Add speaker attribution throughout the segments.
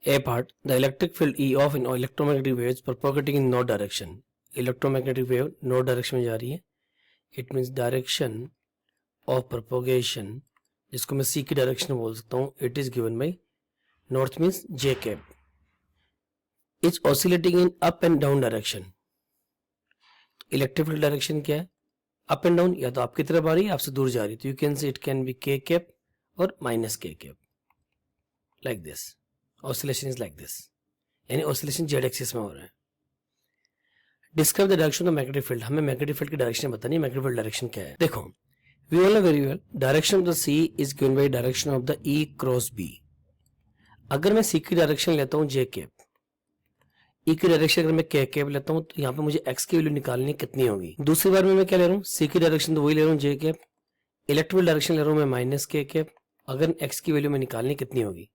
Speaker 1: A part, the electric field E of an electromagnetic waves propagating in north direction. Electromagnetic wave north direction में जा रही है. It means direction of propagation, जिसको मैं C की direction बोल सकता हूँ. It is given by north means J cap. It's oscillating in up and down direction. Electric field direction क्या है? अप एंड डाउन, या तो आपकी तरफ आ रही है आपसे दूर जा रही है. तो you can say it can be K cap और minus K cap, like this. Oscillation is like this, यानी ऑसिलेशन जेड एक्सिस में हो रहा है. Describe the direction of magnetic field. हमें मैग्नेटिक फील्ड की डायरेक्शन बतानी है. मैग्नेटिक फील्ड डायरेक्शन क्या है? देखो, we all know very well direction of the C is given by direction of the E cross B. अगर मैं सी की डायरेक्शन लेता हूँ जे कैप, ई की डायरेक्शन अगर मैं के कैप लेता हूँ, तो यहाँ पे मुझे एक्स की वैल्यू निकालनी कितनी होगी. दूसरी बार में मैं क्या ले रहा हूँ? सी की डायरेक्शन तो वही ले रहा हूँ जे कैप. इलेक्ट्रिकल डायरेक्शन ले रहा हूँ मैं माइनस के कैप. अगर एक्स की वैल्यू में निकालनी कितनी होगी?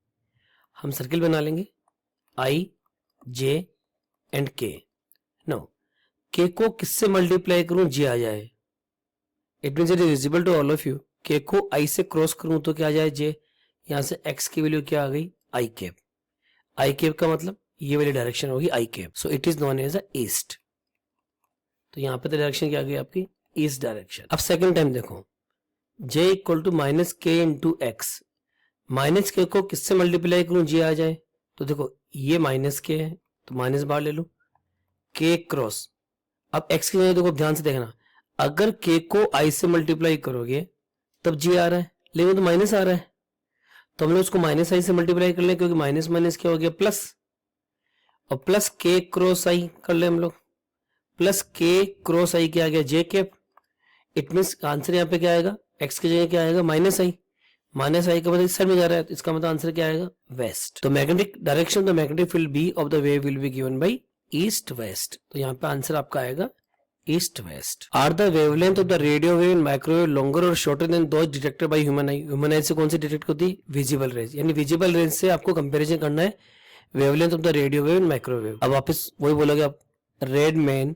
Speaker 1: हम सर्किल बना लेंगे आई जे एंड के. नो, के को किससे मल्टीप्लाई करूं जे आ जाए. It means it is visible to all of you. K को आई से क्रॉस करूं तो क्या आ जाए? जे. यहां से एक्स की वैल्यू क्या आ गई? आई कैप. आई कैप का मतलब ये वाली डायरेक्शन होगी i cap. So it is known as a east. तो यहां पे तो डायरेक्शन क्या आ गई आपकी? East direction. अब सेकंड टाइम देखो, J equal to minus K into X. Minus K को किससे मल्टीप्लाई करूं जे आ जाए? तो देखो ये माइनस के है तो माइनस बाहर ले लूं. के क्रॉस, अब एक्स की जगह देखो ध्यान से देखना, अगर के को आई से मल्टीप्लाई करोगे तब जे आ रहा है, लेकिन तो माइनस आ रहा है. तो हम लोग उसको माइनस आई से मल्टीप्लाई कर ले, क्योंकि माइनस माइनस क्या हो गया? प्लस. और प्लस के क्रॉस आई कर ले हम लोग. प्लस के क्रॉस आई क्या आ गया? जे कैप. इट मीन आंसर यहाँ पे क्या आएगा? एक्स की जगह क्या आएगा? माइनस आई. माइनस आई का मतलब इस साइड में जा रहा है, तो इसका मतलब आंसर क्या आएगा? वेस्ट. तो magnetic direction of the magnetic field B of the wave will be given by east west. तो यहाँ पे आंसर आपका आएगा east west. Are the wavelength of the radio wave and microwave longer और shorter than those detected by human eye. Human eye से कौन सी detect होती है? Visible range. यानी विजिबल रेंज से आपको कंपेरिजन करना है wavelength of the radio wave and microwave. अब वापस वही बोलोगे आप, red man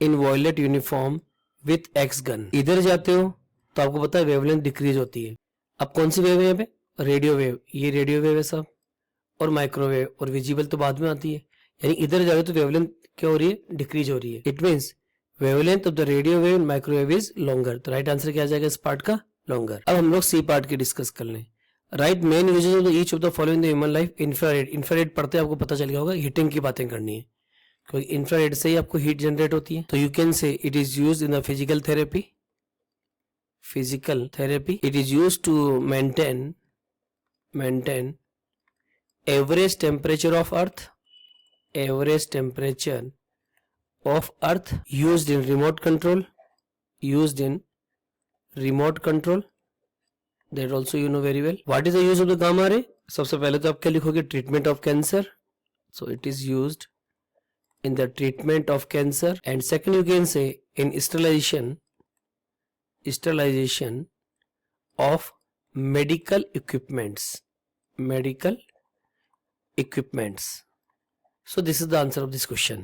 Speaker 1: in violet uniform with X gun. इधर जाते हो तो आपको पता है वेवलेंथ डिक्रीज होती है. अब कौन सी वेव है यहाँ पे? Radio wave. ये रेडियो वेव है सब, और माइक्रोवेव, और विजिबल तो बाद में आती है. यानी इधर जा रहे तो वेवलेंथ क्या हो रही है? डिक्रीज हो रही है. It means wavelength of the radio wave and microwave is longer. तो राइट आंसर क्या आ जाएगा इस पार्ट का? लॉन्गर. अब हम लोग सी पार्ट की डिस्कस कर लें. Right main uses of each of the following the human life. Infrared. Infrared पढ़ते आपको पता चल गया होगा, हीटिंग की बातें करनी है, क्योंकि इंफ्रारेड से ही आपको हीट जनरेट होती है. तो you can say it is used in the physical therapy. Physical therapy. It is used to maintain average temperature of earth. Average temperature of earth. Used in remote control. Used in remote control. That also you know very well. What is the use of the gamma ray? सबसे पहले तो आप क्या लिखोगे? Treatment of cancer. So it is used in the treatment of cancer. And second you can say in sterilization of medical equipments. So this is the answer of this question.